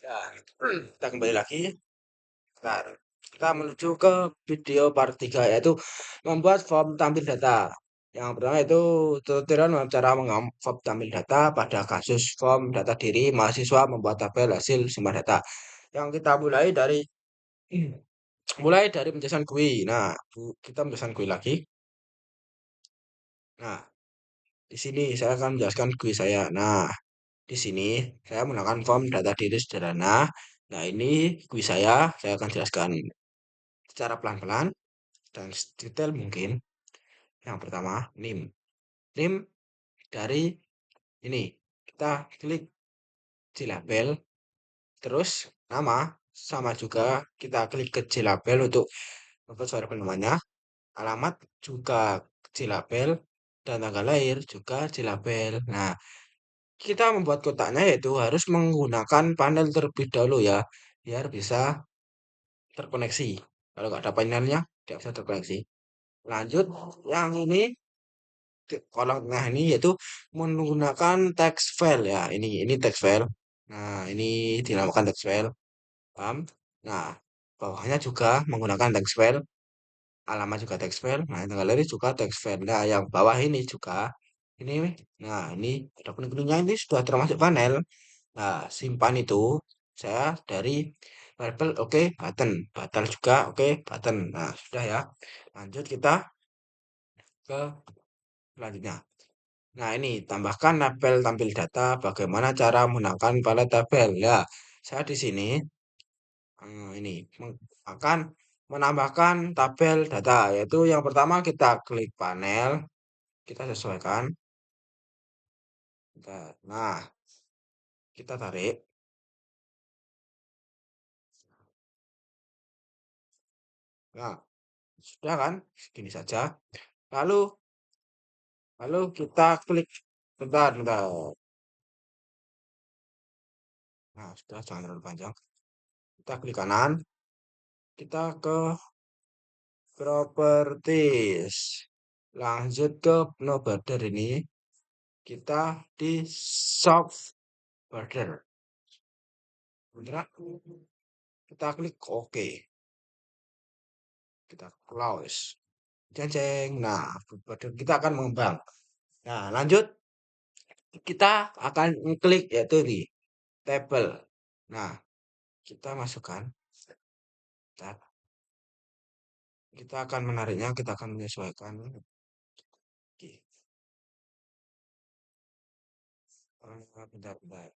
Ya, kita kembali lagi. Bentar. Kita menuju ke video part 3 yaitu membuat form tampil data. Yang pertama itu tutorial cara form tampil data pada kasus form data diri mahasiswa membuat tabel hasil simpanan data. Yang kita mulai dari penjelasan GUI. Nah, kita penjelasan GUI lagi. Nah, di sini saya akan menjelaskan GUI saya. Nah, di sini saya menggunakan form data diri sederhana. Nah, ini GUI saya akan jelaskan secara pelan-pelan dan detail mungkin. Yang pertama, NIM. NIM dari ini. Kita klik Jlabel, terus nama sama juga kita klik ke Jlabel untuk membuat suara namanya. Alamat juga Jlabel dan tanggal lahir juga Jlabel. Nah, kita membuat kotaknya yaitu harus menggunakan panel terlebih dahulu ya, biar bisa terkoneksi. Kalau nggak ada panelnya, tidak bisa terkoneksi. Lanjut, yang ini kolom tengah ini yaitu menggunakan text file ya. Ini text file. Nah, ini dinamakan text file. Paham? Nah, bawahnya juga menggunakan text file. Alamat juga text file. Nah, tanggal lahir juga text file. Nah, yang bawah ini juga ini. Nah, ini ada kuning-kuningnya ini sudah termasuk panel. Nah, simpan itu saya dari variable oke button. Batal juga oke button. Nah, sudah ya. Lanjut kita ke selanjutnya. Nah, ini tambahkan tabel tampil data. Bagaimana cara menggunakan palet tabel? Ya, saya di sini ini akan menambahkan tabel data, yaitu yang pertama kita klik panel, kita sesuaikan. Nah, kita tarik. Nah, sudah kan? Segini saja. Lalu, lalu kita klik. Bentar, bentar. Nah, sudah jangan terlalu panjang. Kita klik kanan. Kita ke properties. Lanjut ke no border ini. Kita di soft border. Bentar, kita klik OK. Kita close. Jeng. Nah, border kita akan mengembang. Nah, lanjut. Kita akan klik yaitu di table. Nah, kita masukkan. Kita akan menariknya, kita akan menyesuaikan. Oke. Bentar, bentar.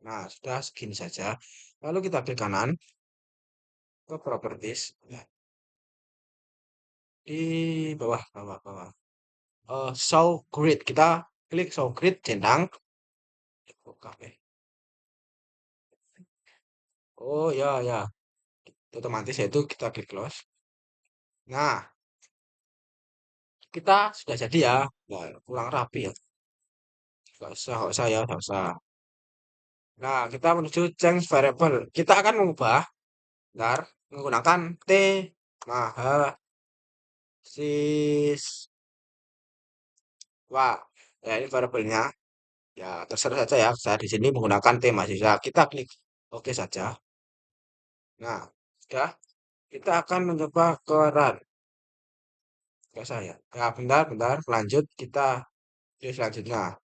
Nah, sudah segini saja. Lalu kita klik kanan ke properties. Nah, di bawah, bawah, bawah. Show grid. Kita klik show grid, centang. Oke. Oh ya, ya. Otomatis itu kita klik close. Nah, kita sudah jadi ya. Nah, kurang rapi ya. Gak usah ya, gak usah. Nah, kita menuju change variable. Kita akan mengubah, bentar, menggunakan T mahasiswa. Ya, ini variabelnya. Ya, terserah saja ya. Saya di sini menggunakan T mahasiswa. Kita klik oke saja. Nah, sudah. Kita akan mencoba ke run. Ke saya. Ya, bentar, bentar. Lanjut. Kita di selanjutnya.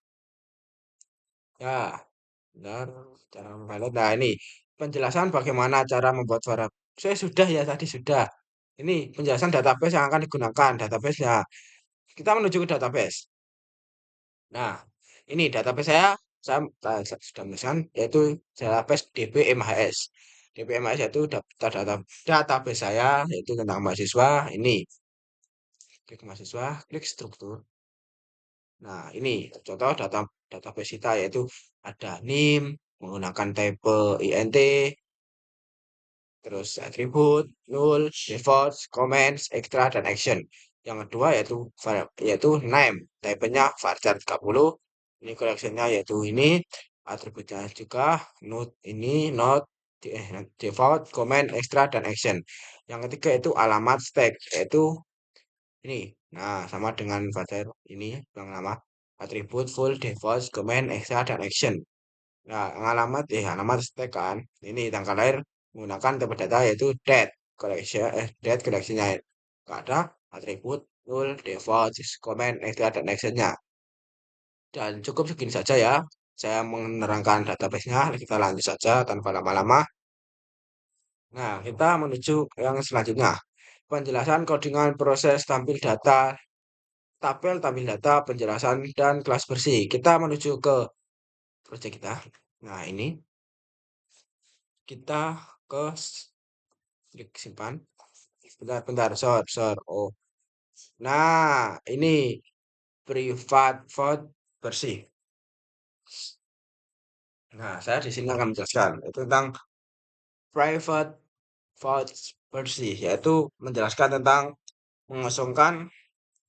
Ya, benar. Cara memilih. Nah, ini penjelasan bagaimana cara membuat suara. Saya sudah ya tadi sudah. Ini penjelasan database yang akan digunakan. Database-nya. Kita menuju ke database. Nah, ini database saya sudah menuliskan yaitu database DBMHS. DBMHS yaitu database saya yaitu tentang mahasiswa. Ini klik mahasiswa, klik struktur. Nah, ini contoh database kita yaitu ada NIM menggunakan type INT, terus atribut, null, default, comments, extra, dan action. Yang kedua yaitu name, type-nya varchar 30. Ini collection-nya yaitu ini, atributnya juga note ini, note, default, comment, extra, dan action. Yang ketiga itu alamat stack, yaitu ini. Nah, sama dengan varchar ini yang nama atribut full, default, comment, extra, dan action. Nah, alamat stek kan. Ini tanggal lahir menggunakan tipe data yaitu date collection date collectionnya. Nggak ada atribut null default comment extra dan actionnya. Dan cukup segini saja ya. Saya menerangkan database-nya. Kita lanjut saja tanpa lama-lama. Nah, kita menuju yang selanjutnya. Penjelasan codingan proses tampil data, tabel tampil data, penjelasan, dan kelas bersih. Kita menuju ke project kita. Nah, ini kita ke klik simpan. Bentar, sor. Oh. Nah, ini private vote bersih. Nah, saya di sini akan menjelaskan itu tentang private vote bersih, yaitu menjelaskan tentang mengosongkan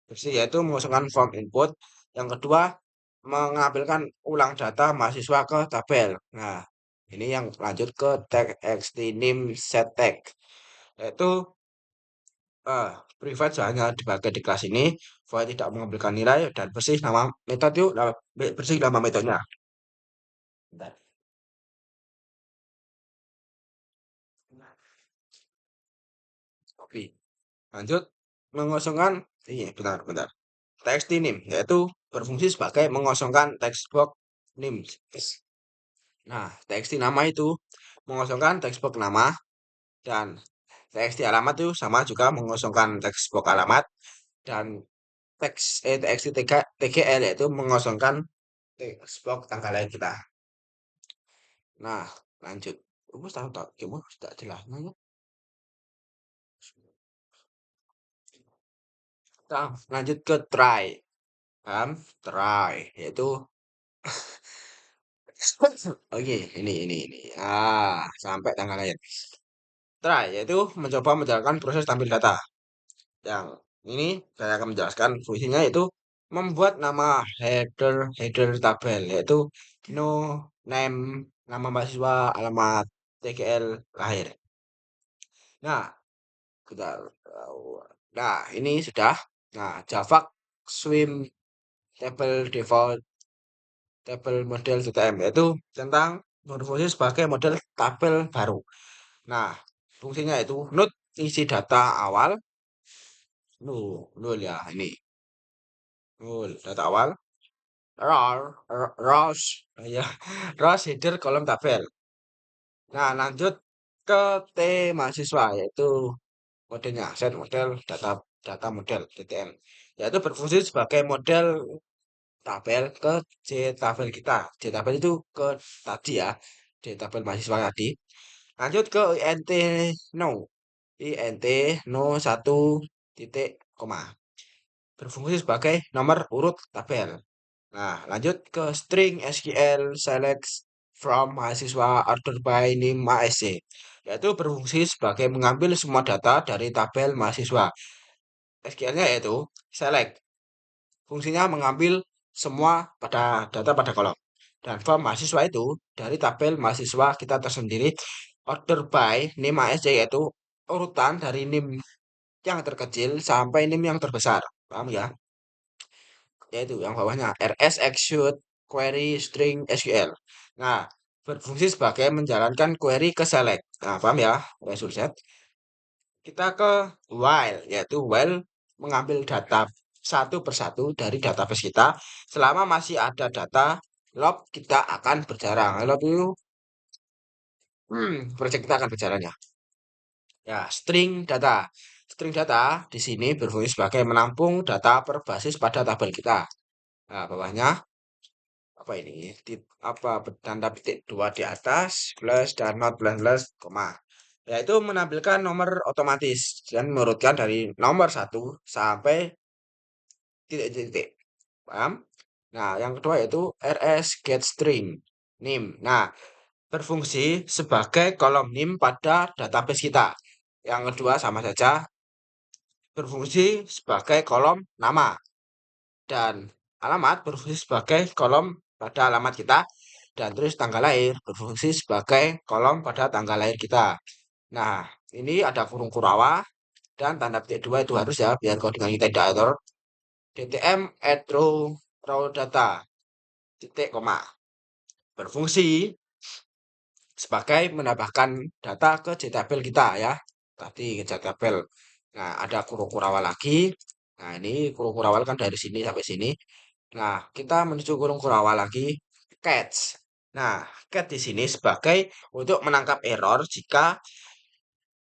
bersih, yaitu mengosongkan form input. Yang kedua, mengambilkan ulang data mahasiswa ke tabel. Nah, ini yang lanjut ke txt name set tag, yaitu private hanya dipakai di kelas ini, void tidak mengambilkan nilai, dan bersih nama metode yuk, bersih nama metodenya. Bentar. Oke, lanjut mengosongkan ini bentar. Text name yaitu berfungsi sebagai mengosongkan text box name. Nah, text nama itu mengosongkan text box nama dan text alamat itu sama juga mengosongkan text box alamat dan text TGL yaitu mengosongkan text box tanggal lahir kita. Nah, lanjut. Rumus tahu tak? Gimana tidak jelas nanya. Kita lanjut ke try. Paham? Try yaitu oke, ini. Sampai tanggal lahir. Try yaitu mencoba menjalankan proses tampil data. Yang ini saya akan menjelaskan fungsinya yaitu membuat nama header tabel yaitu no name nama mahasiswa alamat TGL lahir. Nah, kita nah ini sudah. Nah, Java Swim Table Default Table Model TTM yaitu tentang berfungsi sebagai model tabel baru. Nah, fungsinya itu note isi data awal nul ya ini nul data awal rows ya rows header kolom tabel. Nah, lanjut ke T mahasiswa yaitu modenya set model data model DTM yaitu berfungsi sebagai model tabel ke J tabel kita. J tabel itu ke tadi ya, J tabel mahasiswa tadi. Lanjut ke INT no. INT no 1 titik koma. Berfungsi sebagai nomor urut tabel. Nah, lanjut ke string SQL select from mahasiswa order by name ASC, yaitu berfungsi sebagai mengambil semua data dari tabel mahasiswa. SQL-nya yaitu select. Fungsinya mengambil semua data pada kolom. Dan form mahasiswa itu dari tabel mahasiswa kita tersendiri order by name ASC yaitu urutan dari name yang terkecil sampai name yang terbesar. Paham ya? Yaitu yang bawahnya RS execute query string SQL. Nah, berfungsi sebagai menjalankan query ke select. Nah, paham ya? Result set. Kita ke while, yaitu while mengambil data satu persatu dari database kita. Selama masih ada data, loop kita akan berjalan. Loop itu, project kita akan berjalan ya. Ya, string data. String data di sini berfungsi sebagai menampung data berbasis pada tabel kita. Nah, bawahnya apa ini? Apa tanda petik dua di atas plus dan not plus koma. Yaitu menampilkan nomor otomatis dan menurutkan dari nomor satu sampai titik-titik. Paham? Nah, yang kedua yaitu rs get string name. Nah, berfungsi sebagai kolom name pada database kita. Yang kedua sama saja berfungsi sebagai kolom nama dan alamat berfungsi sebagai kolom pada alamat kita dan terus tanggal lahir berfungsi sebagai kolom pada tanggal lahir kita. Nah, ini ada kurung kurawa dan tanda petik dua itu harus ya biar codingan kita tidak error. DTM add row data titik koma. berfungsi sebagai menambahkan data ke JTabel kita ya. Tadi ke JTabel. Nah, ada kurung-kurawal lagi. Nah, ini kurung-kurawal kan dari sini sampai sini. Nah, kita menuju kurung-kurawal lagi, catch. Nah, catch di sini sebagai untuk menangkap error jika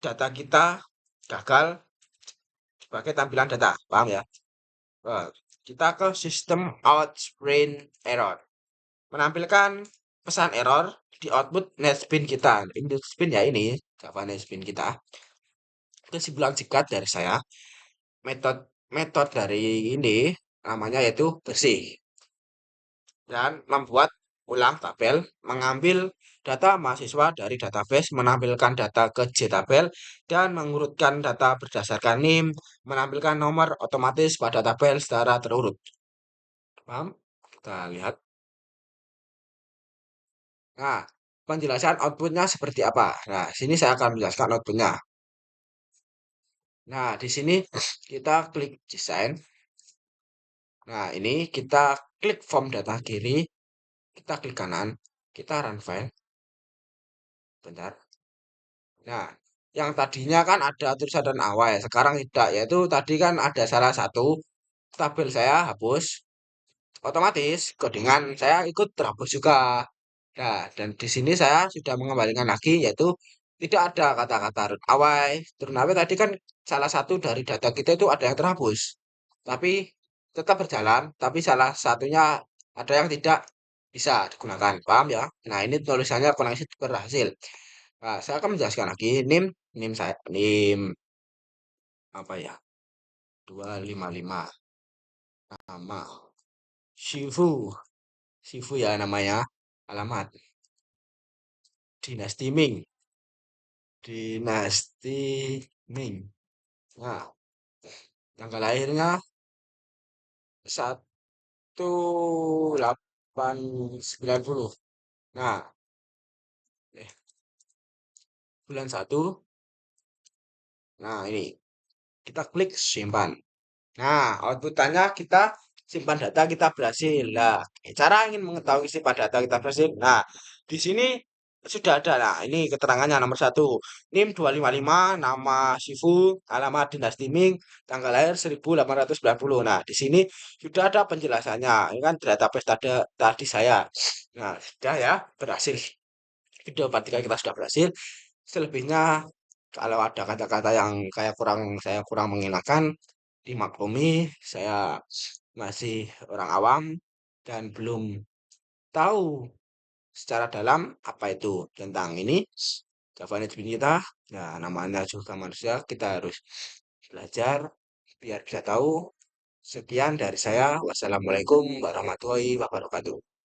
data kita gagal sebagai tampilan data. Paham ya? Nah, kita ke sistem outprint error. Menampilkan pesan error di output netspin kita. Ini netspin ya ini, Java netspin kita. Kesimpulan singkat dari saya, metode metode dari ini namanya yaitu bersih dan membuat ulang tabel, mengambil data mahasiswa dari database, menampilkan data ke JTabel, dan mengurutkan data berdasarkan NIM, menampilkan nomor otomatis pada tabel secara terurut. Paham? Kita lihat. Nah, penjelasan outputnya seperti apa? Nah, sini saya akan menjelaskan outputnya. Nah, di sini kita klik desain. Nah, ini kita klik form data kiri, kita klik kanan, kita run file. Bentar. Nah, yang tadinya kan ada tulisan dan awal, sekarang tidak, yaitu tadi kan ada salah satu tabel saya hapus, otomatis codingan saya ikut terhapus juga. Nah, dan di sini saya sudah mengembalikan lagi, yaitu tidak ada kata-kata root awal. Turnawe tadi kan salah satu dari data kita itu ada yang terhapus, tapi tetap berjalan, tapi salah satunya ada yang tidak bisa digunakan. Paham ya? Nah, ini tulisannya koneksi berhasil. Nah, saya akan menjelaskan lagi NIM saya NIM apa ya? 255 nama Shifu. Shifu ya namanya. Alamat Dinasti Ming. Dinasti Ming. Nah, tanggal lahirnya 1890. Nah, eh, bulan satu. Nah, ini kita klik simpan. Nah, outputannya kita simpan data kita berhasil. Nah, cara ingin mengetahui simpan data kita berhasil. Nah, di sini sudah ada. Nah, ini keterangannya nomor satu. NIM 255, nama Sifu, alamat Dinasti Ming, tanggal lahir 1890. Nah, di sini sudah ada penjelasannya. Ini kan database tadi saya. Nah, sudah ya, berhasil. Video part 3 kita sudah berhasil. Selebihnya kalau ada kata-kata yang kayak saya kurang mengenakan, dimaklumi, saya masih orang awam dan belum tahu secara dalam apa itu tentang ini Java Netbeans kita. Nah, namanya juga manusia, kita harus belajar biar bisa tahu. Sekian dari saya. Wassalamualaikum warahmatullahi wabarakatuh.